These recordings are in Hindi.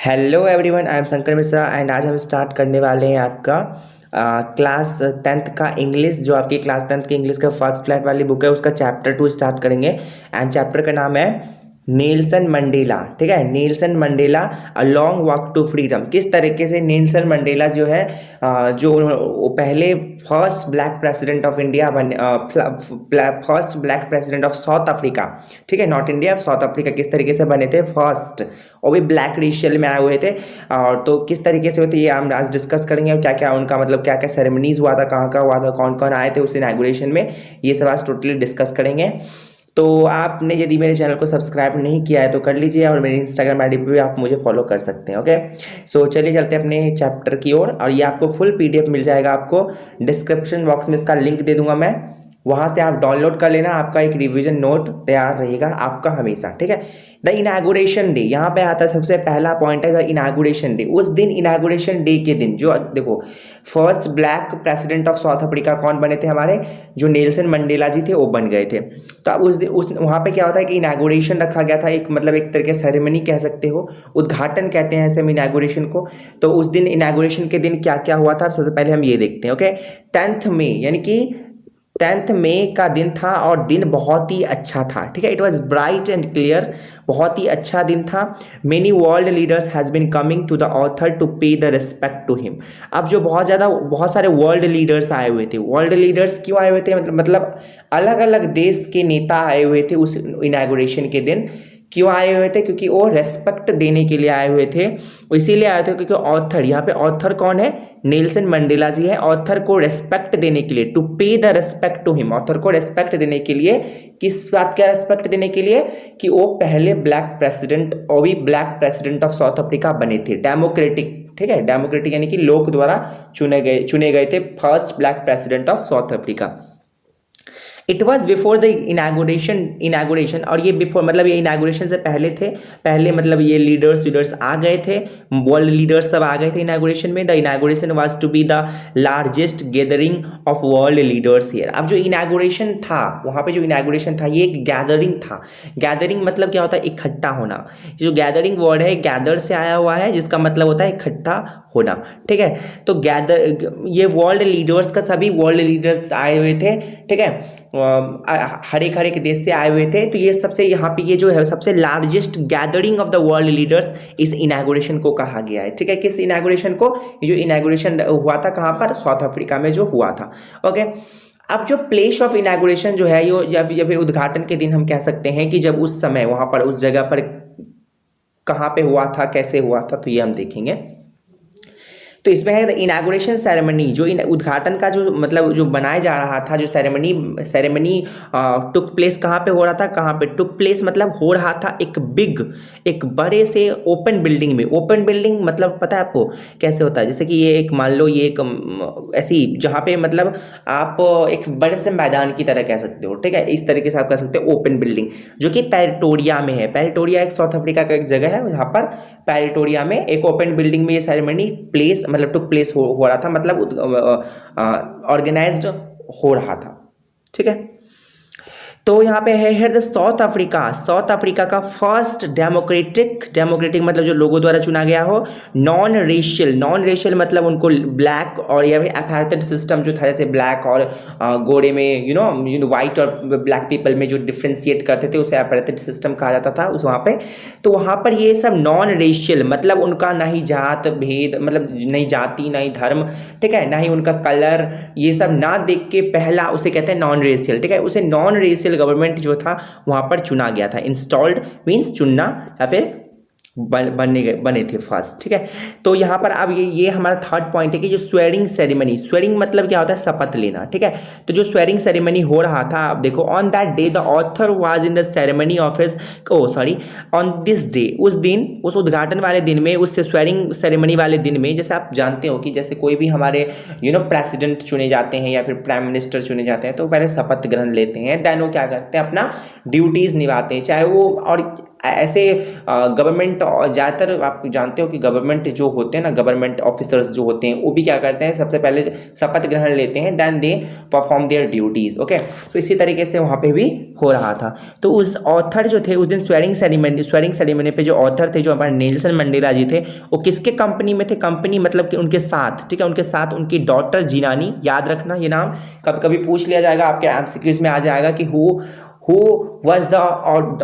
Hello everyone, I am Shankar Mishra and आज हम स्टार्ट करने वाले हैं आपका क्लास 10th का इंग्लिश। जो आपकी क्लास 10th की इंग्लिश का फर्स्ट फ्लैट वाली बुक है उसका चैप्टर 2 स्टार्ट करेंगे। एंड चैप्टर का नाम है नेल्सन मंडेला। ठीक है, Nelson Mandela a long walk to freedom. किस तरीके से नेल्सन मंडेला जो है जो वो पहले first black president of India बने, first black president of South Africa. ठीक है, नॉट इंडिया, साउथ अफ्रीका किस तरीके से बने थे फर्स्ट, और भी ब्लैक रेशियल में आए हुए थे। और तो किस तरीके से होते ये हम आज डिस्कस करेंगे। और क्या क्या उनका मतलब क्या क्या सेरेमनीज हुआ था, कहाँ कहाँ हुआ था, कौन कौन आए थे उस इनॉग्रेशन में, ये सब आज टोटली डिस्कस करेंगे। तो आपने यदि मेरे चैनल को सब्सक्राइब नहीं किया है तो कर लीजिए, और मेरे इंस्टाग्राम आईडी पे भी आप मुझे फॉलो कर सकते हैं। ओके, सो चलिए चलते हैं अपने चैप्टर की ओर। और ये आपको फुल पीडीएफ मिल जाएगा, आपको डिस्क्रिप्शन बॉक्स में इसका लिंक दे दूंगा मैं, वहां से आप डाउनलोड कर लेना। आपका एक रिवीजन नोट तैयार रहेगा आपका हमेशा। ठीक है, द इनॉग्रेशन डे, यहाँ पे आता है सबसे पहला पॉइंट है द इनॉग्रेशन डे। उस दिन इनॉग्रेशन डे के दिन जो देखो first black president of South Africa कौन बने थे हमारे, जो नेल्सन मंडेला जी थे वो बन गए थे। तो अब उस दिन उस वहाँ पे क्या होता है कि इनॉग्रेशन रखा गया था, एक मतलब एक तरह के सेरेमनी कह सकते हो, उद्घाटन कहते हैं ऐसे में इनॉग्रेशन को। तो उस दिन इनॉग्रेशन के दिन क्या क्या हुआ था सबसे पहले हम ये देखते हैं। ओके, 10th मई यानी कि 10th मई का दिन था और दिन बहुत ही अच्छा था। ठीक है, it was bright and clear, बहुत ही अच्छा दिन था। Many world leaders has been coming to the author to pay the respect to him. अब जो बहुत सारे वर्ल्ड लीडर्स आए हुए थे। वर्ल्ड लीडर्स क्यों आए हुए थे, मतलब अलग अलग देश के नेता आए हुए थे उस इनॉग्रेशन के दिन। क्यों आए हुए थे, क्योंकि वो रेस्पेक्ट देने के लिए आए हुए थे। इसीलिए आए थे क्योंकि ऑथर, यहाँ पे ऑथर कौन है, नेल्सन मंडेला जी है। ऑथर को रेस्पेक्ट देने के लिए, to pay the respect to him, author को रेस्पेक्ट देने के लिए, किस बात का रेस्पेक्ट देने के लिए कि वो पहले ब्लैक प्रेसिडेंट और भी black president of South Africa बने थे, डेमोक्रेटिक। ठीक है, डेमोक्रेटिक यानी कि लोग द्वारा चुने गए थे first black president of South Africa. It was before the inauguration, और ये बिफोर मतलब ये इनागुरेशन से पहले थे। पहले मतलब ये लीडर्स आ गए थे, वर्ल्ड लीडर्स सब आ गए थे इनागुरेशन में। The inauguration was to be the largest gathering of world leaders here. अब जो इनागुरेशन था वहाँ पे, जो इनागुरेशन था ये एक गैदरिंग था। गैदरिंग मतलब क्या होता है, इकट्ठा होना। जो गैदरिंग वर्ड है गैदर से आया हुआ है, जिसका मतलब होता है इकट्ठा होना। ठीक है, तो गैदर ये वर्ल्ड लीडर्स का, सभी वर्ल्ड लीडर्स आए हुए थे। ठीक है, हर एक देश से आए हुए थे। तो ये सबसे यहाँ पे ये जो है सबसे largest gathering of the world leaders इस इनॉग्रेशन को कहा गया है। ठीक है, किस इनॉग्रेशन को, ये जो इनॉग्रेशन हुआ था कहाँ पर, साउथ अफ्रीका में जो हुआ था। ओके, अब जो प्लेस ऑफ इनॉग्रेशन जो है ये जब उद्घाटन के दिन हम कह सकते हैं कि जब उस समय वहाँ पर उस जगह पर कहाँ पे हुआ था, कैसे हुआ था, तो ये हम देखेंगे। तो इसमें है इनॉग्रेशन सेरेमनी, जो उद्घाटन का जो मतलब जो बनाया जा रहा था, जो सेरेमनी टुक प्लेस कहाँ पे हो रहा था, कहाँ पे टुक प्लेस मतलब हो रहा था एक बड़े से ओपन बिल्डिंग में। ओपन बिल्डिंग मतलब पता है आपको कैसे होता है, जैसे कि ये एक मान लो ये एक ऐसी जहाँ पे मतलब आप एक बड़े से मैदान की तरह कह सकते हो। ठीक है, इस तरीके से आप कह सकते हो ओपन बिल्डिंग, जो कि पेरिटोरिया में है। पेरिटोरिया एक साउथ अफ्रीका का एक जगह है, यहाँ पर पेरिटोरिया में एक ओपन बिल्डिंग में ये सेरेमनी प्लेस मतलब टुक प्लेस हो रहा था, मतलब ऑर्गेनाइज्ड हो रहा था। ठीक है, तो यहाँ पे है हेयर द साउथ अफ्रीका का फर्स्ट डेमोक्रेटिक मतलब जो लोगों द्वारा चुना गया हो, नॉन रेशियल मतलब उनको ब्लैक और या फिर एपैरेटेड सिस्टम जो था, जैसे ब्लैक और गोरे में यू नो वाइट और ब्लैक पीपल में जो डिफ्रेंशिएट करते थे उसे एपैरेटेड सिस्टम कहा जाता था उस वहाँ पे। तो वहाँ पर ये सब नॉन रेशियल मतलब उनका ना ही जात भेद, मतलब नहीं जाति ना ही धर्म, ठीक है, ना ही उनका कलर, ये सब ना देख के पहला उसे कहते हैं नॉन रेशियल। ठीक है, उसे नॉन रेशियल गवर्नमेंट जो था वहां पर चुना गया था। इंस्टॉल्ड मींस चुनना या फिर बने थे फर्स्ट। ठीक है, तो यहाँ पर अब ये हमारा थर्ड पॉइंट है कि जो स्वेरिंग मतलब क्या होता है, शपथ लेना। ठीक है, तो जो स्वेरिंग सेरेमनी हो रहा था, आप देखो on that day the author was in the ceremony of his on this day, उस दिन उस उद्घाटन वाले दिन में, उस स्वेरिंग सेरेमनी वाले दिन में, जैसे आप जानते हो कि जैसे कोई भी हमारे प्रेसिडेंट चुने जाते हैं या फिर प्राइम मिनिस्टर चुने जाते हैं तो पहले शपथ ग्रहण लेते हैं, देन वो क्या करते हैं अपना ड्यूटीज निभाते हैं, चाहे वो और ऐसे गवर्नमेंट, ज़्यादातर आप जानते हो कि गवर्नमेंट जो होते हैं ना, गवर्नमेंट ऑफिसर्स जो होते हैं वो भी क्या करते हैं, सबसे पहले शपथ ग्रहण लेते हैं, then they perform their duties. Okay, तो इसी तरीके से वहाँ पे भी हो रहा था। तो उस ऑथर जो थे उस दिन स्वेरिंग सेरेमनी पे जो ऑथर थे, जो हमारे नेल्सन मंडेला जी थे, वो किसके कंपनी में थे? कंपनी मतलब कि उनके साथ, ठीक है, उनके साथ उनकी डॉटर जिनानी, याद रखना ये नाम, कभी कभी पूछ लिया जाएगा, आपके एमसीक्यूज में आ जाएगा कि who was the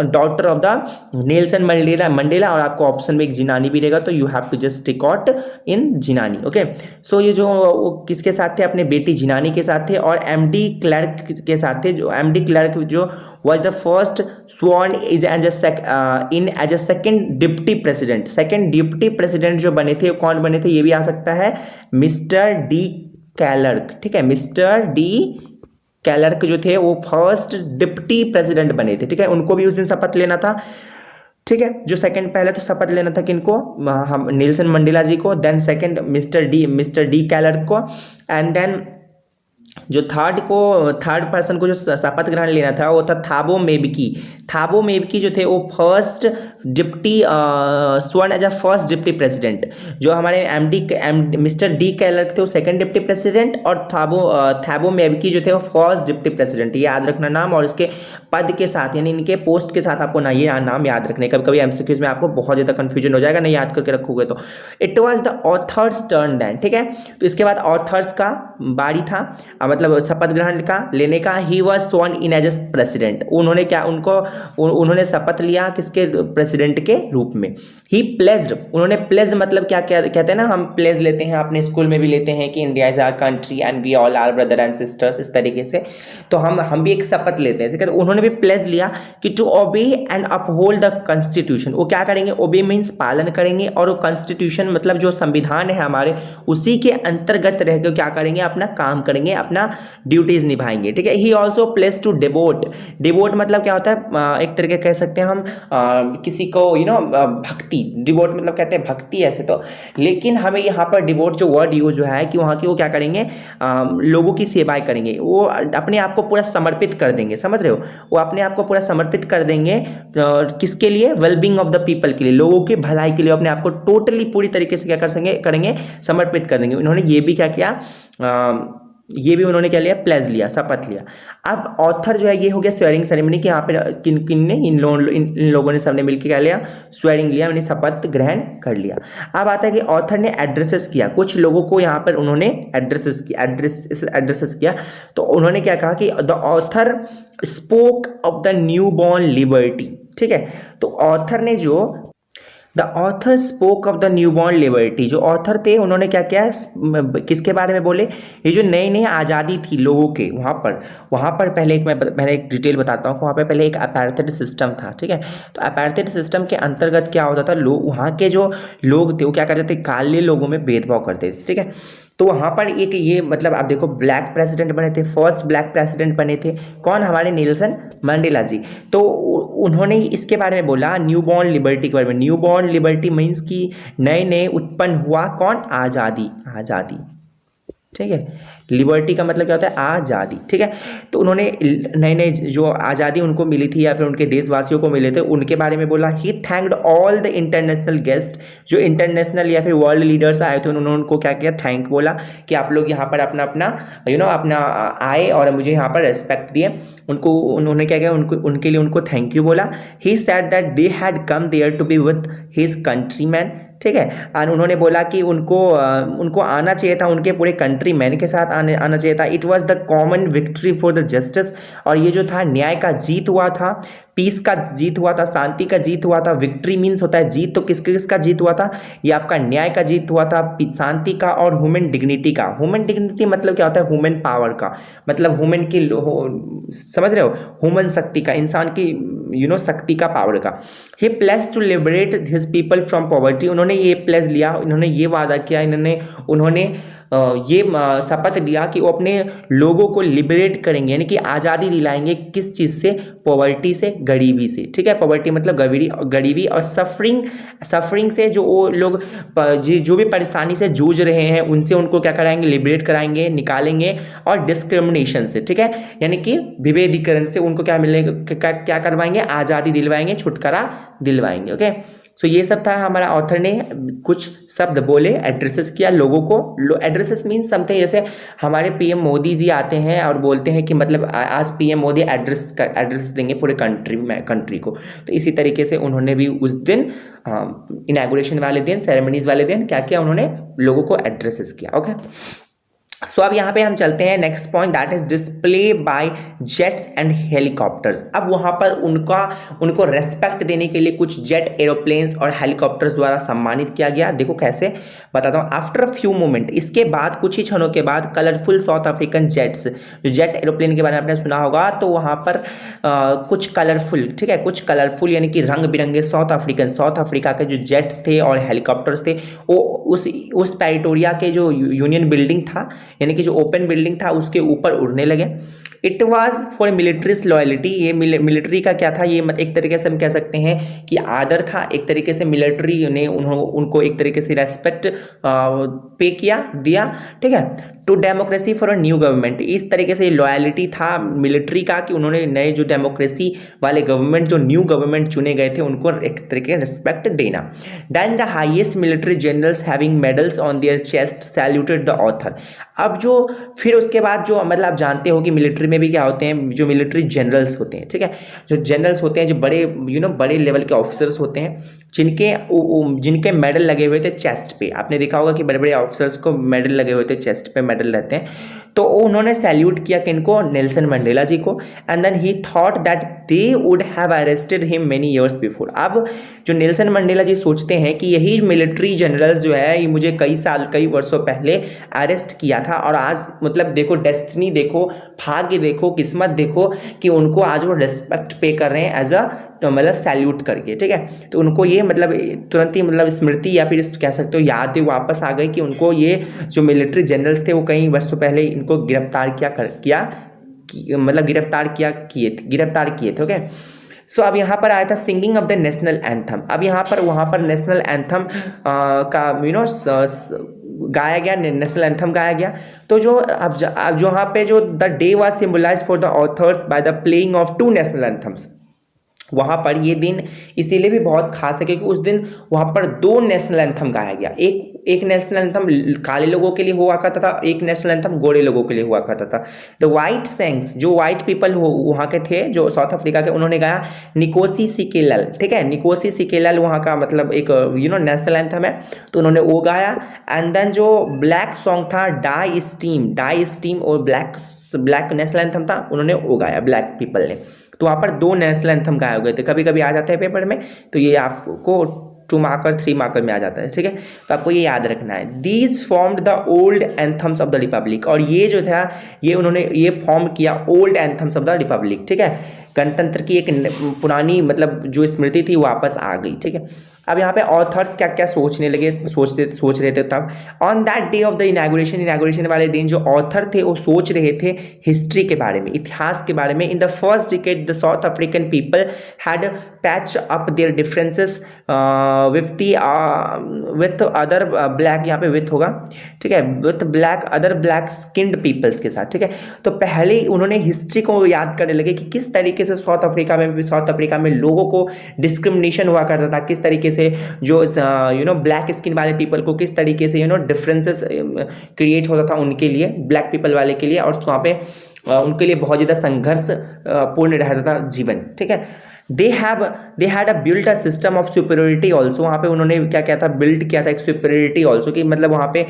daughter of the Nelson Mandela, और आपको ऑप्शन में एक जिनानी भी रहेगा, तो you have to just tick out in Zenani. Okay, so ये जो किसके साथ थे? अपने बेटी जिनानी के साथ थे, और एमडी क्लर्क के साथ थे, जो एमडी क्लर्क जो was the first sworn as a second deputy president. Second deputy president जो बने थे, कौन बने थे? ये भी आ सकता है मिस्टर डी कैलर्क, ठीक है, मिस्टर डी कैलर्क जो थे वो फर्स्ट डिप्टी प्रेसिडेंट बने थे, ठीक है, उनको भी उस दिन शपथ लेना था, ठीक है। जो सेकंड, पहले तो शपथ लेना था किनको? हम नेल्सन मंडेला जी को, देन सेकंड मिस्टर डी कैलर्क को, एंड देन जो थर्ड पर्सन को जो शपथ ग्रहण लेना था वो था थाबो मेबकी जो थे वो first deputy sworn as a first deputy president. जो हमारे मिस्टर डी कैलर्क थे वो सेकंड डिप्टी प्रेसिडेंट, और थाबो मेबकी जो थे वो फर्स्ट डिप्टी प्रेसिडेंट। ये याद रखना नाम, और इसके पद के साथ यानी इनके पोस्ट के साथ आपको ना ये नाम याद रखने। कभी कभी एमसीक्यूज में आपको बहुत ज़्यादा कंफ्यूजन हो जाएगा, नहीं याद करके रखोगे तो। It was the author's turn then, ठीक है। तो इसके बाद ऑथर्स का बारी था, मतलब शपथ ग्रहण का लेने का। He was sworn in as a president. उन्होंने शपथ लिया किसके? प्रेसिडेंट के रूप में। ही प्लेज्ड, उन्होंने प्लेज मतलब क्या कहते हैं ना, हम प्लेज लेते हैं, अपने स्कूल में भी लेते हैं कि India is our country and we all are brother and sisters, इस तरीके से। तो हम भी एक शपथ लेते हैं, ठीक है। तो उन्होंने भी प्लेज लिया कि to obey and uphold the constitution. वो क्या करेंगे? ओबे मीन्स पालन करेंगे, और वो कॉन्स्टिट्यूशन मतलब जो संविधान है हमारे, उसी के अंतर्गत रहकर क्या करेंगे? अपना काम करेंगे, अपना ड्यूटीज निभाएंगे, ठीक है। He also place to devote मतलब क्या होता है? एक तरीके कह सकते हैं हम किसी को भक्ति, डिवोट मतलब कहते हैं भक्ति ऐसे तो, लेकिन हमें यहाँ पर डिवोट जो वर्ड यूज जो है कि वहाँ की वो क्या करेंगे? लोगों की सेवाएं करेंगे, वो अपने आप को पूरा समर्पित कर देंगे, समझ रहे हो? वो अपने आप को पूरा समर्पित कर देंगे किसके लिए? वेलबींग ऑफ द पीपल के लिए, लोगों की भलाई के लिए अपने आप को टोटली पूरी तरीके से क्या करेंगे? समर्पित कर देंगे। उन्होंने ये भी क्या किया? ये भी उन्होंने क्या लिया? प्लेज लिया, शपथ लिया। अब ऑथर जो है ये हो गया स्वेरिंग सेरेमनी कि यहाँ पे किन ने इन लोगों ने सबने मिलकर क्या लिया? स्वेरिंग लिया, उन्हें शपथ ग्रहण कर लिया। अब आता है कि ऑथर ने एड्रेसेस किया, कुछ लोगों को यहाँ पर उन्होंने एड्रेसेस किया। तो उन्होंने क्या कहा कि the author spoke of the new born liberty, ठीक है। तो ऑथर ने the author spoke of the new born liberty, जो ऑथर थे उन्होंने क्या किया? किसके बारे में बोले? ये जो नई नई आज़ादी थी लोगों के, वहाँ पर पहले एक डिटेल बताता हूँ। वहाँ पर पहले एक अपार्थाइड सिस्टम था, ठीक है। तो अपार्थाइड सिस्टम के अंतर्गत क्या होता था? वहाँ के जो लोग थे वो क्या करते थे? काले लोगों में भेदभाव करते थे, ठीक है। तो वहाँ पर एक ये मतलब आप देखो ब्लैक प्रेसिडेंट बने थे, फर्स्ट ब्लैक प्रेसिडेंट बने थे कौन? हमारे नेल्सन मंडेला जी। तो उन्होंने इसके बारे में बोला, न्यू बॉर्न लिबर्टी के बारे में। न्यू बॉर्न लिबर्टी मीन्स कि नए उत्पन्न हुआ कौन? आज़ादी, ठीक है। लिबर्टी का मतलब क्या होता है? आज़ादी, ठीक है। तो उन्होंने नए जो आज़ादी उनको मिली थी या फिर उनके देशवासियों को मिले थे उनके बारे में बोला। He thanked all the international guest, जो इंटरनेशनल या फिर वर्ल्ड लीडर्स आए थे उन्होंने उनको क्या किया? थैंक बोला कि आप लोग यहाँ पर अपना आए और मुझे यहाँ पर रेस्पेक्ट दिए। उन्होंने क्या किया? उनके लिए उनको थैंक यू बोला। He said that they had come there to be with his countryman, ठीक है। और उन्होंने बोला कि उनको आना चाहिए था, उनके पूरे कंट्री मैन के साथ आना चाहिए था। It was the common victory for the justice, और ये जो था न्याय का जीत हुआ था, पीस का जीत हुआ था, शांति का जीत हुआ था। विक्ट्री मीन्स होता है जीत, तो किसका जीत हुआ था? ये आपका न्याय का जीत हुआ था, शांति का और ह्यूमन डिग्निटी का। ह्यूमन डिग्निटी मतलब क्या होता है? ह्यूमन पावर का, मतलब ह्यूमन की समझ रहे हो? ह्यूमन शक्ति का, इंसान की शक्ति का, पावर का। He place to liberate his people from poverty, उन्होंने ये प्लेस लिया, इन्होंने ये वादा किया, उन्होंने ये शपथ लिया कि वो अपने लोगों को लिबरेट करेंगे, यानी कि आज़ादी दिलाएंगे। किस चीज़ से? पॉवर्टी से, गरीबी से, ठीक है। पॉवर्टी मतलब गरीबी और सफरिंग से जो वो लोग जो भी परेशानी से जूझ रहे हैं उनसे उनको क्या कराएंगे? लिबरेट कराएंगे, निकालेंगे। और डिस्क्रिमिनेशन से, ठीक है, यानी कि विभेदीकरण से उनको क्या मिलेगा? क्या करवाएंगे? आज़ादी दिलवाएंगे, छुटकारा दिलवाएंगे। ओके, सो ये सब था। हमारा ऑथर ने कुछ शब्द बोले, एड्रेसेस किया लोगों को। एड्रेसेस मीन समथिंग, जैसे हमारे पीएम मोदी जी आते हैं और बोलते हैं कि मतलब आज पीएम मोदी एड्रेस देंगे पूरे कंट्री को। तो इसी तरीके से उन्होंने भी उस दिन इनॉग्रेशन वाले दिन, सेरेमनीज वाले दिन क्या किया? उन्होंने लोगों को एड्रेसेस किया। ओके, सो अब यहाँ पे हम चलते हैं next point, that is display bye jets and helicopters. अब वहाँ पर उनको रेस्पेक्ट देने के लिए कुछ जेट, एरोप्लेन्स और हेलीकॉप्टर्स द्वारा सम्मानित किया गया। देखो कैसे, बताता हूँ। आफ्टर अ फ्यू मोमेंट, इसके बाद कुछ ही क्षणों के बाद कलरफुल साउथ अफ्रीकन जेट्स, जो जेट एरोप्लेन के बारे में आपने सुना होगा, तो वहाँ पर कुछ कलरफुल, ठीक है, कुछ कलरफुल यानी कि रंग बिरंगे साउथ अफ्रीका के जो जेट्स थे और हेलीकॉप्टर्स थे, वो उस टेरिटोरिया के जो यूनियन बिल्डिंग था, यानी कि जो ओपन बिल्डिंग था, उसके ऊपर उड़ने लगे। It was for militaries loyalty. ये मिलिट्री का क्या था? ये एक तरीके से हम कह सकते हैं कि आदर था। एक तरीके से मिलिट्री ने उनको एक तरीके से रेस्पेक्ट पे दिया, ठीक है। To democracy for a new government, इस तरीके से लॉयलिटी था मिलिट्री का कि उन्होंने नए जो डेमोक्रेसी वाले गवर्नमेंट, जो न्यू गवर्नमेंट चुने गए थे, उनको एक तरीके रिस्पेक्ट देना। Then the highest military generals having medals on their chest saluted the author. अब जो फिर उसके बाद जो मतलब आप जानते हो कि मिलिट्री में भी क्या होते हैं, जो मिलिट्री जनरल्स होते हैं, ठीक है, जो जनरल्स होते हैं, जो बड़े बड़े लेवल के ऑफिसर्स होते हैं, जिनके मेडल लगे हुए थे चेस्ट पे। आपने देखा होगा कि बड़े बड़े ऑफिसर्स को मेडल लगे हुए थे, चेस्ट पे मेडल रहते हैं। तो उन्होंने सैल्यूट किया किनको? नेल्सन मंडेला जी को। And then he thought that they would have arrested him many years before. अब जो नेल्सन मंडेला जी सोचते हैं कि यही मिलिट्री जनरल्स जो है, ये मुझे कई वर्षों पहले अरेस्ट किया था, और आज मतलब देखो डेस्टिनी देखो, भाग्य देखो, किस्मत देखो कि उनको आज वो रिस्पेक्ट पे कर रहे हैं एज अ मतलब सैल्यूट करके, ठीक है। तो उनको ये मतलब तुरंत ही मतलब स्मृति या फिर कह सकते हो यादें वापस आ गई कि उनको ये जो मिलिट्री जनरल्स थे वो कई वर्षों पहले इनको गिरफ्तार गिरफ्तार किए थे। ओके, सो अब यहाँ पर आया था singing of the national anthem. अब वहाँ पर नेशनल एंथम का गाया गया, नेशनल एंथम गाया गया। तो जो अब जो यहाँ पे जो the day was symbolised for the authors by the playing of 2 national anthems. वहाँ पर ये दिन इसीलिए भी बहुत खास है क्योंकि उस दिन वहाँ पर 2 नेशनल एंथम गाया गया। एक नेशनल एंथम काले लोगों के लिए हुआ करता था, एक नेशनल एंथम गोरे लोगों के लिए हुआ करता था। द वाइट सेंग्स, जो वाइट पीपल वहाँ के थे, जो साउथ अफ्रीका के, उन्होंने गाया निकोसी सिकेलल, ठीक है। निकोसी सिकेलल वहाँ का मतलब एक नेशनल एंथम है, तो उन्होंने वो गाया। एंड देन जो ब्लैक सॉन्ग था डाई स्टीम और ब्लैक नेशनल एंथम था, उन्होंने वो गाया, ब्लैक पीपल ने। तो वहाँ पर 2 नेशनल एंथम गाए हुए थे। कभी कभी आ जाते हैं पेपर में, तो ये आपको 2 मार्कर 3 मार्कर में आ जाता है, ठीक है। तो आपको ये याद रखना है। These formed the old anthems of the Republic, और ये जो था उन्होंने ये फॉर्म किया old anthems of the Republic, ठीक है। गणतंत्र की एक पुरानी मतलब जो स्मृति थी वापस आ गई, ठीक है। अब यहाँ पे ऑथर्स क्या क्या सोच रहे थे तब। On that day of the inauguration वाले दिन जो ऑथर थे वो सोच रहे थे हिस्ट्री के बारे में, इतिहास के बारे में। In the first decade the South African people had patch up their differences with other black, यहाँ पे विथ होगा, ठीक है, with other black skinned peoples के साथ, ठीक है। तो पहले उन्होंने हिस्ट्री को याद करने लगे कि किस तरीके से साउथ अफ्रीका में लोगों को डिस्क्रिमिनेशन हुआ करता था, किस तरीके से जो ब्लैक स्किन वाले पीपल को किस तरीके से डिफरेंसेस क्रिएट होता था उनके लिए, ब्लैक पीपल वाले के लिए, और वहाँ पे उनके लिए बहुत ज़्यादा संघर्ष पूर्ण रहता था जीवन, ठीक है। they had a built a system of superiority also। वहाँ पे उन्होंने क्या था, बिल्ड किया था एक superiority also, कि मतलब वहाँ पे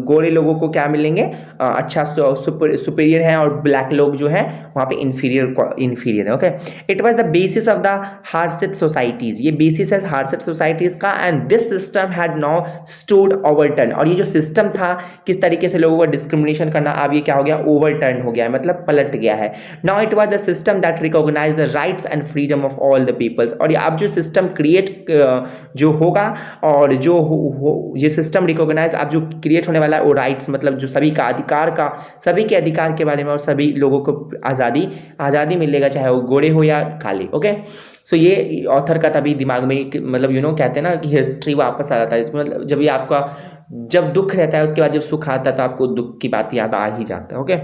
गोरे लोगों को क्या मिलेंगे, अच्छा सुपीरियर है, और ब्लैक लोग जो है वहाँ पे इन्फीरियर है। Okay, it was the basis of the harshest societies, ये बेसिस है हार्सेट सोसाइटीज का। And this system had now stood overturn, और ये जो सिस्टम था किस तरीके से लोगों को डिस्क्रिमिनेशन करना, अब ये क्या हो गया, ओवरटर्न हो गया है, मतलब पलट गया है। Now it was the system that recognise the rights and freedom of all the peoples. और अब जो सिस्टम क्रिएट जो होगा और जो ये सिस्टम रिकॉग्नाइज अब जो क्रिएट होने वाला है वो राइट्स मतलब जो सभी का अधिकार का सभी के अधिकार के बारे में और सभी लोगों को आज़ादी मिलेगा, चाहे वो गोरे हो या काले। ओके, सो ये ऑथर का तभी दिमाग में मतलब कहते हैं ना कि हिस्ट्री वापस आ जाता है। मतलब जब ये आपका जब दुख रहता है उसके बाद जब सुख आता है तो आपको दुख की बात याद आ ही जाता है। ओके,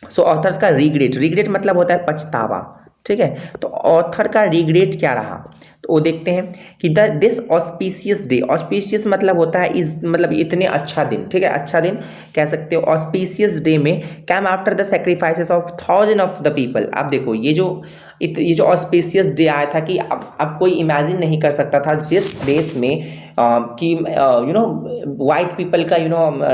सो ऑथर्स का रिग्रेट मतलब होता है पछतावा, ठीक है। तो ऑथर का रिग्रेट क्या रहा तो वो देखते हैं कि दिस ऑस्पिशियस डे, ऑस्पिशियस मतलब होता है इस मतलब इतने अच्छा दिन, ठीक है, अच्छा दिन कह सकते हो। ऑस्पिशियस डे में came after the sacrifices of thousand of the people. आप देखो ये जो ऑस्पिशियस डे आया था कि अब कोई इमेजिन नहीं कर सकता था जिस देश में कि वाइट पीपल का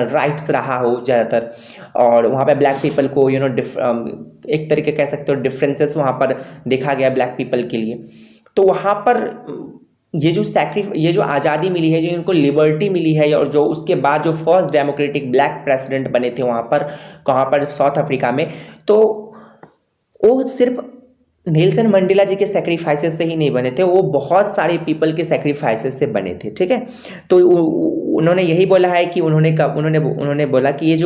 राइट्स रहा हो ज़्यादातर, और वहाँ पे ब्लैक पीपल को एक तरीके कह सकते हो डिफरेंसेस वहाँ पर देखा गया ब्लैक पीपल के लिए। तो वहाँ पर ये जो आज़ादी मिली है, जो इनको लिबर्टी मिली है, और जो उसके बाद जो फर्स्ट डेमोक्रेटिक ब्लैक प्रेसिडेंट बने थे वहाँ पर साउथ अफ्रीका में, तो वो सिर्फ नेल्सन मंडेला जी के सेक्रीफाइसेस से ही नहीं बने थे, वो बहुत सारे पीपल के सेक्रीफाइसेस से बने थे, ठीक है। तो उन्होंने यही बोला है कि उन्होंने बोला कि ये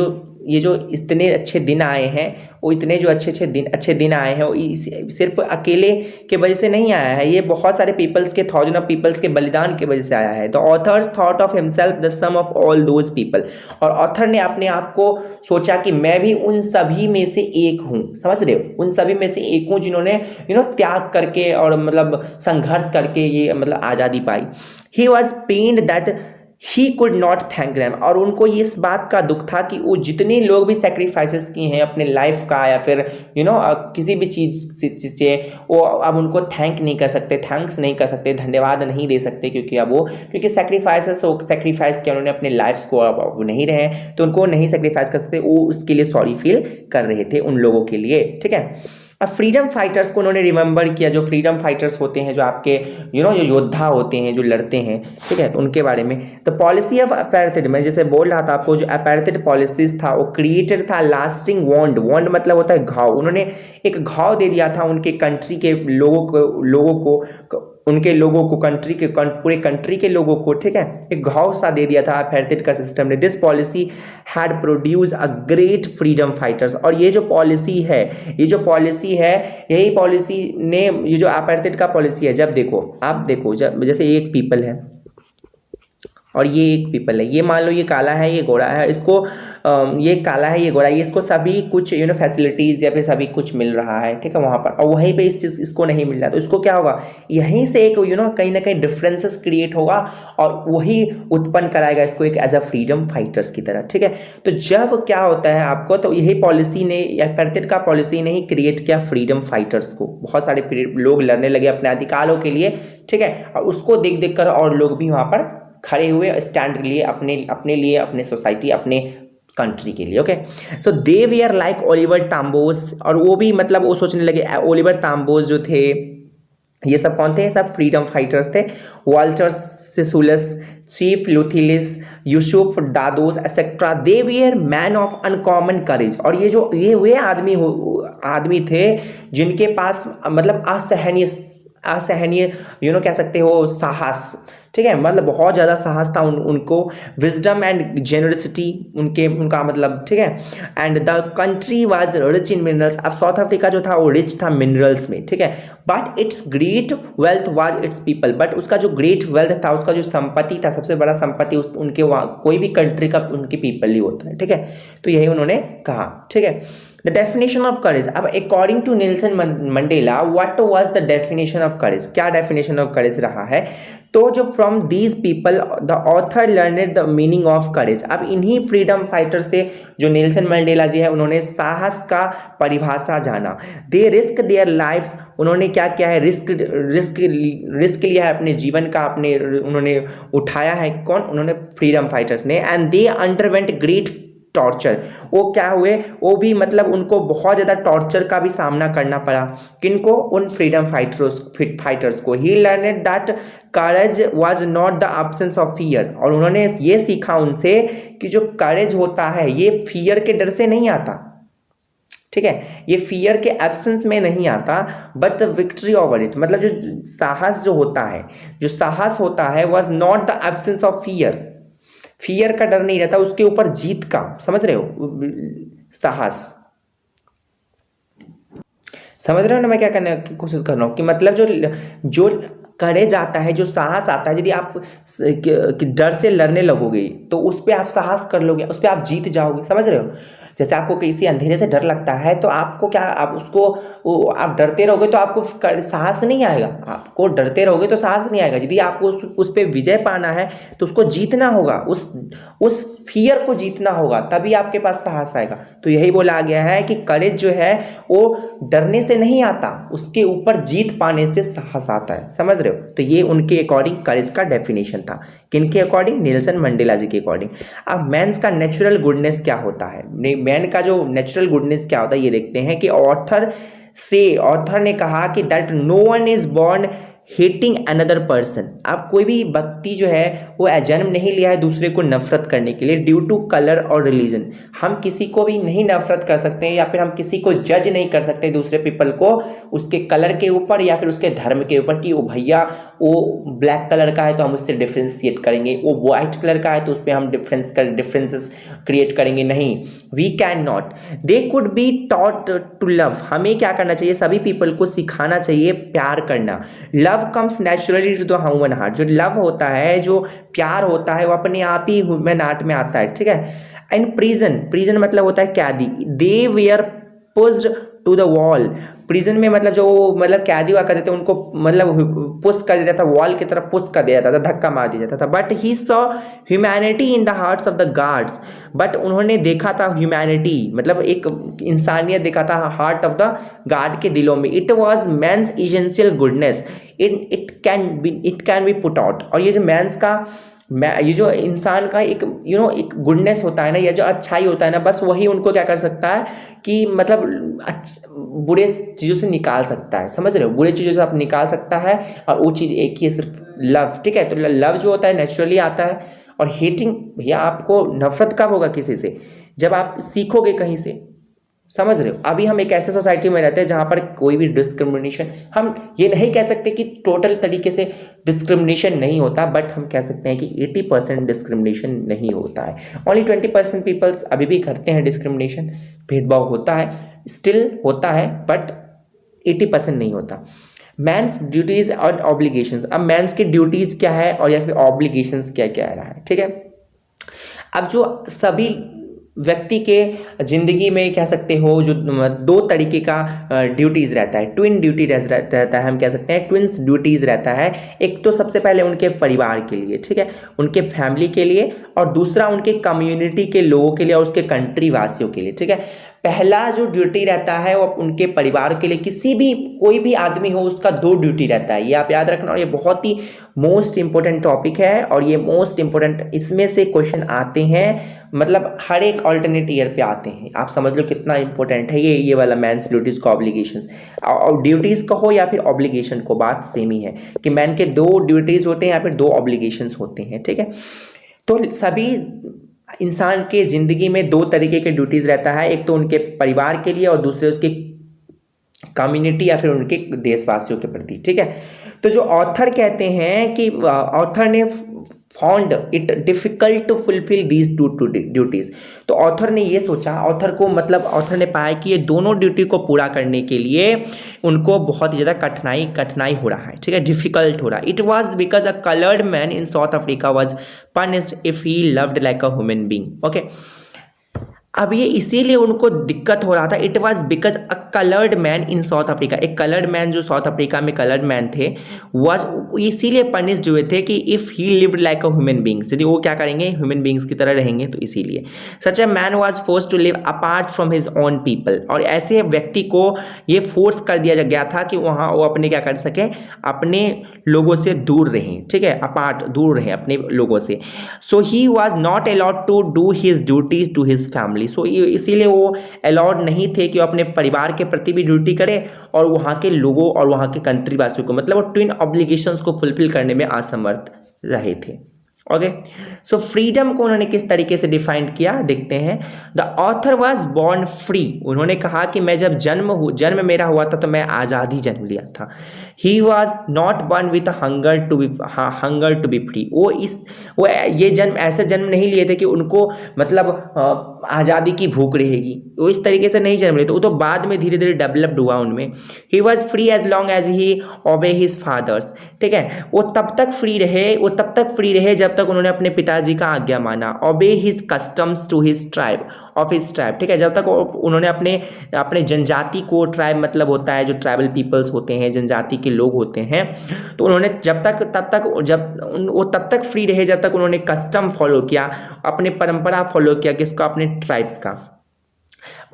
जो इतने अच्छे दिन आए हैं, वो इतने जो अच्छे दिन आए हैं वो सिर्फ अकेले के वजह से नहीं आया है, ये बहुत सारे पीपल्स के थाउजेंड ऑफ पीपल्स के बलिदान की वजह से आया है। The author's thought of himself the sum of all those people, और ऑथर ने अपने आप को सोचा कि मैं भी उन सभी में से एक हूँ, समझ रहे हो, उन सभी में से एक हूँ जिन्होंने त्याग करके और मतलब संघर्ष करके ये मतलब आज़ादी पाई। He was pained that he could not thank them, और उनको इस बात का दुख था कि वो जितने लोग भी सेक्रीफाइसेस किए हैं अपने लाइफ का या फिर किसी भी चीज़ से वो अब उनको थैंक्स नहीं कर सकते, धन्यवाद नहीं दे सकते, क्योंकि सेक्रीफाइस किया उन्होंने अपने लाइफ्स को, अब नहीं रहे तो उनको नहीं सेक्रीफाइस कर सकते, वो उसके लिए सॉरी फील कर रहे थे उन लोगों के लिए, ठीक है। अब फ्रीडम फाइटर्स को उन्होंने रिमेंबर किया, जो फ्रीडम फाइटर्स होते हैं, जो आपके जो योद्धा होते हैं, जो लड़ते हैं, ठीक है, तो उनके बारे में। तो पॉलिसी ऑफ अपार्थाइड, मैं जैसे बोल रहा था आपको, जो अपार्थाइड पॉलिसीज था वो क्रिएटेड था लास्टिंग वॉन्ड मतलब होता है घाव। उन्होंने एक घाव दे दिया था उनके कंट्री के पूरे कंट्री के लोगों को, ठीक है, एक घाव सा दे दिया था अपार्थाइड का सिस्टम ने। This policy had produce a great freedom fighters, और ये जो पॉलिसी है यही पॉलिसी ने, ये जो अपार्थाइड का पॉलिसी है, आप देखो जब जैसे एक पीपल है और ये एक पीपल है, ये मान लो ये काला है ये गोरा है, इसको ये काला है ये गोरा है, इसको सभी कुछ फैसिलिटीज़ या फिर सभी कुछ मिल रहा है, ठीक है, वहाँ पर, और वहीं पे इस चीज़ इसको नहीं मिल रहा, तो इसको क्या होगा, यहीं से एक कहीं ना कहीं डिफरेंसेस क्रिएट होगा और वही उत्पन्न कराएगा इसको एक एज अ फ्रीडम फाइटर्स की तरह, ठीक है। तो जब क्या होता है आपको, तो यही पॉलिसी ने या अपार्थाइड का पॉलिसी ने ही क्रिएट किया फ्रीडम फाइटर्स को, बहुत सारे लोग लड़ने लगे अपने अधिकारों के लिए, ठीक है, और उसको देख कर और लोग भी वहाँ पर खड़े हुए स्टैंड लिए अपने लिए, अपने सोसाइटी, अपने कंट्री के लिए। Okay, so they were like Oliver Tambos, और वो भी मतलब वो सोचने लगे, ओलिवर टाम्बोस जो थे, ये सब कौन थे, सब फ्रीडम फाइटर्स थे। Walter Sisulus, chief Luthulis, Yusuf Dadoos etcetera, they were man of uncommon courage, और ये वे आदमी थे जिनके पास मतलब असहनीय कह सकते हो साहस, ठीक है, मतलब बहुत ज़्यादा साहस था उनको, विजडम एंड जेनरसिटी उनका मतलब, ठीक है। And the country was rich in minerals, अब साउथ अफ्रीका जो था वो रिच था मिनरल्स में, ठीक है, but it's great wealth was it's people, but उसका जो ग्रेट वेल्थ था, उसका जो संपत्ति था, सबसे बड़ा संपत्ति उनके कोई भी कंट्री का उनके पीपल ही होता है, ठीक है। तो यही उन्होंने कहा, ठीक है। द डेफिनेशन ऑफ करेज, अब according to Nelson Mandela what was the definition of courage, क्या डेफिनेशन ऑफ करेज रहा है, तो जो from these people the author learned the meaning of courage. अब इन्हीं फ्रीडम फाइटर से जो नेल्सन मंडेला जी है उन्होंने साहस का परिभाषा जाना। दे रिस्क देयर लाइफ्स, उन्होंने क्या किया है, रिस्क लिया है अपने जीवन का, उन्होंने उठाया है, कौन, उन्होंने फ्रीडम फाइटर्स ने। And they underwent great torture, वो क्या हुए, वो भी मतलब उनको बहुत ज़्यादा टॉर्चर का भी सामना करना पड़ा, किनको, उन फ्रीडम फाइटर्स को। He learned that courage was not the absence of fear, और उन्होंने ये सीखा उनसे कि जो करेज होता है ये फियर के डर से नहीं आता, ठीक है, ये फियर के एब्सेंस में नहीं आता but the victory over it, मतलब जो साहस जो होता है, जो साहस होता है was not the absence of fear, fear का डर नहीं रहता, उसके ऊपर जीत का, समझ रहे हो, साहस। समझ रहे हो ना मैं क्या करने की कोशिश कर रहा हूँ, कि मतलब जो करेज आता है, जो साहस आता है, यदि आप डर से लड़ने लगोगे तो उस पर आप साहस कर लोगे, उस पर आप जीत जाओगे, समझ रहे हो। जैसे आपको किसी अंधेरे से डर लगता है तो आपको क्या, आप उसको आप डरते रहोगे तो आपको साहस नहीं आएगा, आपको डरते रहोगे तो साहस नहीं आएगा। यदि आपको उस पर विजय पाना है तो उसको जीतना होगा, उस फियर को जीतना होगा, तभी आपके पास साहस आएगा। तो यही बोला गया है कि करेज जो है वो डरने से नहीं आता, उसके ऊपर जीत पाने से साहस आता है, समझ रहे हो। तो ये उनके अकॉर्डिंग करेज का डेफिनेशन था, किनके अकॉर्डिंग, नेल्सन मंडेला जी के अकॉर्डिंग। अब मैंस का नेचुरल गुडनेस क्या होता है, मैन का जो नेचुरल गुडनेस क्या होता है ये देखते हैं। कि ऑथर ने कहा कि that no one is born hating another person. अब कोई भी व्यक्ति जो है वो जन्म नहीं लिया है दूसरे को नफरत करने के लिए ड्यू टू कलर और रिलीजन। हम किसी को भी नहीं नफरत कर सकते हैं या फिर हम किसी को जज नहीं कर सकते दूसरे पीपल को उसके कलर के ऊपर या फिर उसके धर्म के ऊपर, कि वो भैया वो ब्लैक कलर का है तो हम उससे डिफ्रेंशिएट करेंगे, वो वाइट कलर का है तो उस पर हम डिफरेंसेस क्रिएट करेंगे। नहीं, we can not. They could be taught to love. हमें क्या करना चाहिए, सभी पीपल को सिखाना चाहिए प्यार करना। Love comes naturally to the human heart. जो लव होता है, जो प्यार होता है, वो अपने आप ही ह्यूमन हार्ट में आता है, ठीक है। एंड प्रिजन मतलब होता है कैदी। They were pushed to the wall. Prison में मतलब जो मतलब कैदी हुआ करते थे उनको मतलब पुश कर देता था, वॉल की तरफ पुश कर दिया जाता था, धक्का मार दिया जाता था। But he saw humanity in the hearts of the guards. But उन्होंने देखा था ह्यूमैनिटी, मतलब एक इंसानियत देखा था हार्ट ऑफ द गार्ड के दिलों में। It was man's essential goodness, it can be put out. और ये जो मैंस का ये जो इंसान का एक एक गुडनेस होता है ना, या जो अच्छाई होता है ना, बस वही उनको क्या कर सकता है कि मतलब बुरे चीज़ों से निकाल सकता है, समझ रहे हो। बुरे चीज़ों से आप निकाल सकता है और वो चीज़ एक ही है, सिर्फ लव, ठीक है। तो लव जो होता है नेचुरली आता है। और हेटिंग, भैया आपको नफरत कब होगा किसी से, जब आप सीखोगे कहीं से, समझ रहे हो। अभी हम एक ऐसे सोसाइटी में रहते हैं जहां पर कोई भी डिस्क्रिमिनेशन, हम ये नहीं कह सकते कि टोटल तरीके से डिस्क्रिमिनेशन नहीं होता, बट हम कह सकते हैं कि 80% डिस्क्रिमिनेशन नहीं होता है। ओनली 20% पीपल्स अभी भी करते हैं डिस्क्रिमिनेशन, भेदभाव होता है, स्टिल होता है, बट 80% नहीं होता। मैंस ड्यूटीज और ऑब्लिगेशंस। अब मैंस की ड्यूटीज क्या है और या फिर ऑब्लिगेशंस क्या क्या रहा है, ठीक है। अब जो सभी व्यक्ति के जिंदगी में कह सकते हो जो दो तरीके का ड्यूटीज रहता है, ट्विन ड्यूटी रहता है, हम कह सकते हैं ट्विन्स ड्यूटीज रहता है। एक तो सबसे पहले उनके परिवार के लिए, ठीक है, उनके फैमिली के लिए, और दूसरा उनके कम्युनिटी के लोगों के लिए और उसके कंट्री वासियों के लिए, ठीक है। पहला जो ड्यूटी रहता है वो उनके परिवार के लिए, किसी भी कोई भी आदमी हो उसका दो ड्यूटी रहता है, ये आप याद रखना। और ये बहुत ही मोस्ट इंपॉर्टेंट टॉपिक है और ये मोस्ट इंपॉर्टेंट, इसमें से क्वेश्चन आते हैं, मतलब हर एक ऑल्टरनेट ईयर पे आते हैं। आप समझ लो कितना इंपॉर्टेंट है ये वाला मैंस ड्यूटीज को ऑब्लिगेशंस। और ड्यूटीज कहो या फिर ऑब्लिगेशन को, बात सेम ही है कि मैन के दो ड्यूटीज होते हैं या फिर दो ऑब्लिगेशंस होते हैं, ठीक है। तो सभी इंसान के जिंदगी में दो तरीके के ड्यूटीज रहता है, एक तो उनके परिवार के लिए और दूसरे उसके कम्युनिटी या फिर उनके देशवासियों के प्रति, ठीक है। तो जो ऑथर कहते हैं कि ऑथर ने found it difficult to fulfil these two duties. तो ऑथर ने ये सोचा, ऑथर ने पाया कि ये दोनों ड्यूटी को पूरा करने के लिए उनको बहुत ही ज़्यादा कठिनाई हो रहा है, ठीक है, डिफिकल्ट हो रहा है। It was because a coloured man in south Africa was punished if he loved like a human being. Okay, अब ये इसीलिए उनको दिक्कत हो रहा था। It was because a coloured man in south Africa, एक कलर्ड मैन जो साउथ अफ्रीका में कलर्ड मैन थे, वॉज इसीलिए पनिश्ड हुए थे कि if he lived like a human beings, यदि वो क्या करेंगे, ह्यूमन बींग्स की तरह रहेंगे, तो इसीलिए such a man was force to live apart from his own people. और ऐसे व्यक्ति को ये फोर्स कर दिया गया था कि वहाँ वो अपने क्या कर सके, अपने लोगों से दूर रहें, ठीक है, अपार्ट, दूर रहें अपने लोगों से। So he was not allowed to do his duties to his family. So इसीलिए वो अलाउड नहीं थे कि वो अपने परिवार के प्रति भी ड्यूटी करे और वहाँ के लोगों और वहाँ के कंट्री वासियों को, मतलब वो ट्विन ऑब्लिगेशंस को फुलफिल करने में असमर्थ रहे थे। ओके, सो फ्रीडम को उन्होंने किस तरीके से डिफाइन किया देखते हैं। The author was born free, उन्होंने कहा कि मैं जब जन्म मेरा हुआ था तो मैं आज़ादी जन्म लिया था। He was not born with hunger to be free, वो ये जन्म ऐसे जन्म नहीं लिए थे कि उनको मतलब आज़ादी की भूख रहेगी, वो इस तरीके से नहीं जन्म लिए थे, वो तो बाद में धीरे धीरे डेवलप्ड हुआ उनमें। He was free as long as he obey his fathers, ठीक है, वो तब तक फ्री रहे जब तक उन्होंने अपने पिताजी का आज्ञा माना। Obey his customs to his tribe of his tribe, ठीक है, जब तक उन्होंने अपने जनजाति को, ट्राइब मतलब होता है जो ट्राइबल पीपल्स होते हैं, जनजाति के लोग होते हैं, तो उन्होंने वो तब तक फ्री रहे जब तक उन्होंने कस्टम फॉलो किया, अपने परंपरा फॉलो किया, किसका, अपने ट्राइब्स का।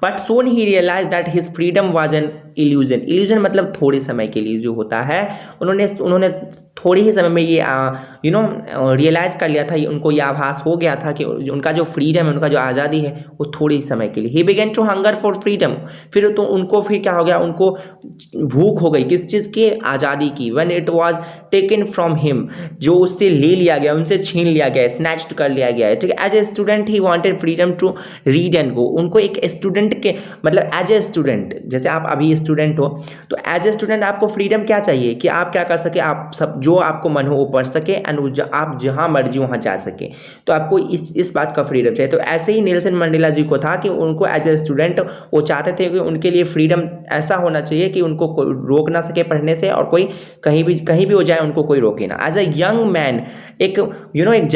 But soon he realise that his freedom was an illusion मतलब थोड़े समय के लिए जो होता है, उन्होंने थोड़े ही समय में ये रियलाइज कर लिया था, उनको ये आभास हो गया था कि उनका जो फ्रीडम है, उनका जो आज़ादी है, वो थोड़े ही समय के लिए। He began to hunger for freedom, फिर तो उनको फिर क्या हो गया, उनको भूख हो गई किस चीज़ की, आज़ादी की। When it was taken from him, जो उससे ले लिया गया, उनसे छीन लिया गया, स्नैच्ड कर लिया गया है, ठीक है। As a student he wanted freedom to read and go, उनको एक स्टूडेंट के मतलब एज ए स्टूडेंट, जैसे आप अभी स्टूडेंट हो तो एज ए स्टूडेंट आपको फ्रीडम क्या चाहिए कि आप क्या कर सके, आप सब जो आपको मन हो वो पढ़ सके एंड आप जहां मर्जी वहां जा सके, तो आपको इस बात का फ्रीडम चाहिए। तो ऐसे ही नेल्सन मंडेला जी को था कि उनको एज ए स्टूडेंट वो चाहते थे कि उनके लिए फ्रीडम ऐसा होना चाहिए कि उनको कोई रोक ना सके पढ़ने से, और कोई कहीं भी हो जाए उनको कोई रोके ना। एज ए यंग मैन, एक एक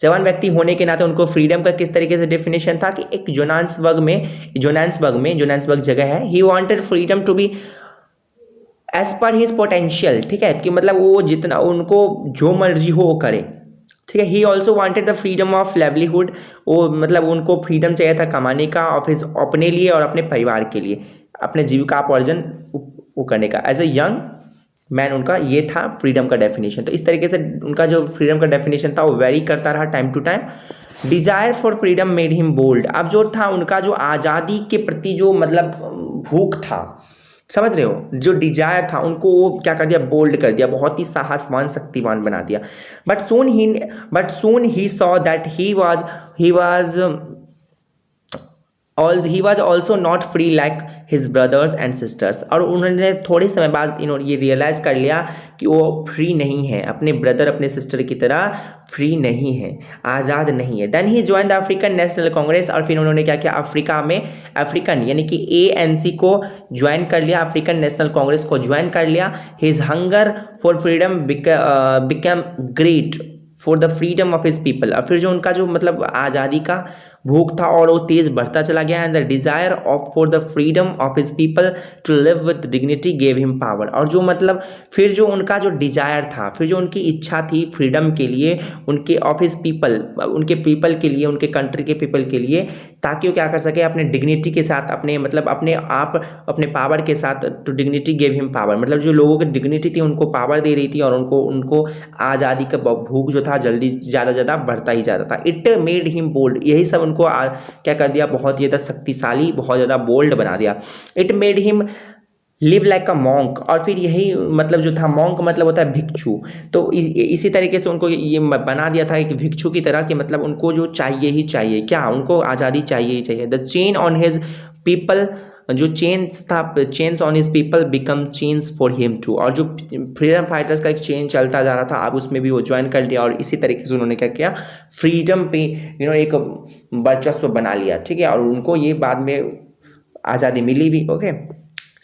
जवान व्यक्ति होने के नाते उनको फ्रीडम का किस तरीके से डेफिनेशन था कि एक जोनान्सबर्ग जगह है, he wanted freedom to be as per his potential, ठीक है, कि मतलब वो जितना उनको जो मर्जी हो वो करे, ठीक है। He also wanted the freedom of livelihood, वो मतलब उनको फ्रीडम चाहिए था कमाने का, ऑफिस अपने लिए और अपने परिवार के लिए, अपने जीविकापार्जन वो करने का। एज ए यंग मैन उनका ये था फ्रीडम का डेफिनेशन। तो इस तरीके से उनका जो फ्रीडम का डेफिनेशन था वो वेरी करता रहा time to time. Desire for freedom made him bold, अब जो था उनका जो आज़ादी के प्रति जो मतलब भूख था, समझ रहे हो, जो डिजायर था उनको वो क्या कर दिया, बोल्ड कर दिया, बहुत ही साहसवान शक्तिवान बना दिया। But soon he saw that he was also not free like his brothers and sisters, और उन्होंने थोड़े समय बाद ये रियलाइज कर लिया कि वो फ्री नहीं है, अपने ब्रदर अपने सिस्टर की तरह फ्री नहीं है, आज़ाद नहीं है। Then he join the African National Congress, और फिर उन्होंने क्या किया, अफ्रीकन यानी कि ANC को ज्वाइन कर लिया, अफ्रीकन नेशनल कांग्रेस को ज्वाइन कर लिया। His hunger for freedom become great for the freedom of his people, और फिर जो उनका जो मतलब आज़ादी का भूख था और वो तेज बढ़ता चला गया। And the desire of for the freedom of his people to live with dignity gave him power, और जो मतलब फिर जो उनका जो डिजायर था, फिर जो उनकी इच्छा थी फ्रीडम के लिए, उनके ऑफ हिज पीपल, उनके पीपल के लिए, उनके कंट्री के पीपल के लिए, ताकि वो क्या कर सके, अपने डिग्निटी के साथ, अपने मतलब अपने पावर के साथ, to dignity gave him power, मतलब जो लोगों की डिग्निटी थी उनको पावर दे रही थी, और उनको आज़ादी का भूख जो था जल्दी ज़्यादा बढ़ता ही जाता था। इट मेड हिम बोल्ड, यही सब उनको क्या कर दिया, बहुत ज़्यादा शक्तिशाली, बहुत ज़्यादा बोल्ड बना दिया। It made him live like a monk, और फिर यही मतलब जो था, मॉन्क मतलब होता है भिक्षु, तो इसी तरीके से उनको ये बना दिया था एक भिक्षु की तरह, कि मतलब उनको जो चाहिए ही चाहिए, क्या, उनको आज़ादी चाहिए ही चाहिए। The chain on his people, जो chains on his people become chains for him too, और जो फ्रीडम फाइटर्स का एक चेन चलता जा रहा था, अब उसमें भी वो ज्वाइन कर लिया, और इसी तरीके से उन्होंने क्या किया, फ्रीडम पे एक वर्चस्व बना लिया, ठीक है, और उनको ये बाद में आज़ादी मिली भी। ओके,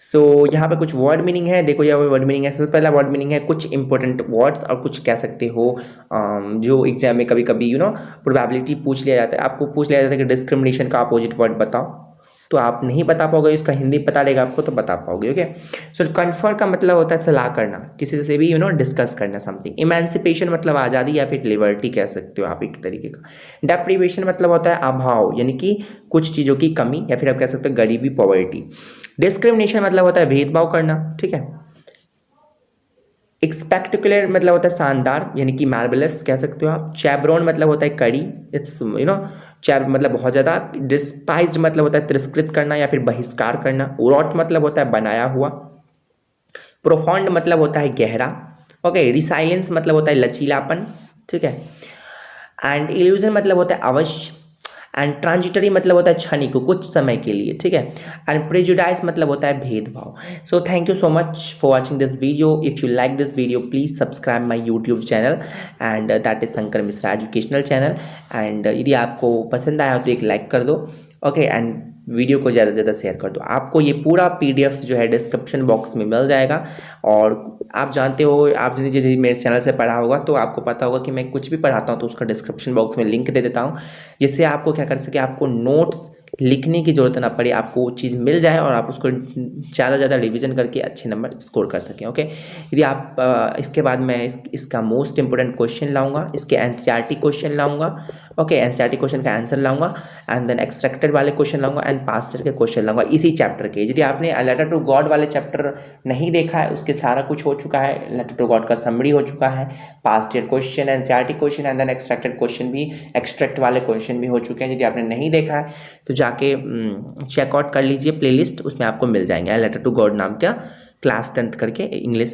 सो यहाँ पे कुछ वर्ड मीनिंग है, देखो यहाँ पे वर्ड मीनिंग है। सबसे पहला वर्ड मीनिंग है कुछ इंपॉर्टेंट वर्ड्स, और कुछ कह सकते हो जो एग्जाम में कभी कभी प्रोबेबिलिटी पूछ लिया जाता है, आपको पूछ लिया जाता है कि डिस्क्रिमिनेशन का अपोजिट वर्ड बताओ, तो आप नहीं बता पाओगे, इसका हिंदी पता रहेगा आपको तो बता पाओगे। ओके, सो कन्फर का मतलब होता है सलाह करना, किसी से भी डिस्कस करना समथिंग। इमेंसिपेशन मतलब आज़ादी या फिर लिबर्टी कह सकते हो आप एक तरीके का। डेप्रीवेशन मतलब होता है अभाव, यानी कि कुछ चीज़ों की कमी, या फिर आप कह सकते हो गरीबी, पॉवर्टी। डिस्क्रिमिनेशन मतलब होता है भेदभाव करना, ठीक है। स्पेक्टेकुलर मतलब होता है शानदार, यानी कि मार्वेलस कह सकते हो आप। चैब्रोन मतलब होता है कड़ी, इट्स मतलब बहुत ज़्यादा। डिस्पाइज्ड मतलब होता है तिरस्कृत करना या फिर बहिष्कार करना। रॉट मतलब होता है बनाया हुआ। प्रोफाउंड मतलब होता है गहरा। ओके, रिसाइलेंस मतलब होता है लचीलापन, ठीक है। एंड इल्यूजन मतलब होता है अवश्य। एंड ट्रांजिटरी मतलब होता है क्षणिक, कुछ समय के लिए, ठीक है। एंड प्रेजुडाइज मतलब होता है भेदभाव। So thank you so much for watching this video. If you like this video please subscribe my YouTube channel and that is Shankar Mishra educational channel. And यदि आपको पसंद आया तो एक लाइक कर दो, ओके। एंड वीडियो को ज़्यादा से ज़्यादा शेयर कर दो। आपको ये पूरा PDF जो है डिस्क्रिप्शन बॉक्स में मिल जाएगा। और आप जानते हो, आपने यदि मेरे चैनल से पढ़ा होगा तो आपको पता होगा कि मैं कुछ भी पढ़ाता हूँ तो उसका डिस्क्रिप्शन बॉक्स में लिंक दे देता हूँ, जिससे आपको क्या कर सके, आपको नोट्स लिखने की ज़रूरत ना पड़े, आपको वो चीज़ मिल जाए और आप उसको ज़्यादा ज़्यादा रिवीजन करके अच्छे नंबर स्कोर कर सकें, ओके। यदि आप इसके बाद मैं इसका मोस्ट इंपॉर्टेंट क्वेश्चन लाऊंगा, इसके NCERT क्वेश्चन लाऊंगा, ओके। NCERT क्वेश्चन का आंसर लाऊंगा एंड देन एक्सट्रैक्टेड वाले क्वेश्चन लाऊंगा एंड पास्ट ईयर के क्वेश्चन लाऊंगा इसी चैप्टर के। यदि आपने लेटर टू गॉड वाले चैप्टर नहीं देखा है, उसके सारा कुछ हो चुका है, लेटर टू गॉड का समरी हो चुका है, past year question, NCERT question and then extracted question भी, एक्सट्रैक्ट वाले क्वेश्चन भी हो चुके हैं। यदि आपने नहीं देखा है तो जाके चेकआउट कर लीजिए प्लेलिस्ट, उसमें आपको मिल जाएंगे। लेटर टू गॉड नाम का क्लास 10th करके इंग्लिश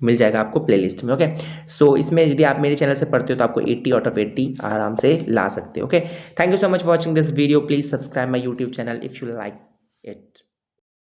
मिल जाएगा आपको प्लेलिस्ट में, ओके। सो इसमें यदि आप मेरे चैनल से पढ़ते हो तो आपको 80 आउट ऑफ 80 आराम से ला सकते हो, okay. Thank you so much for watching this video. Please subscribe my YouTube channel if you like it.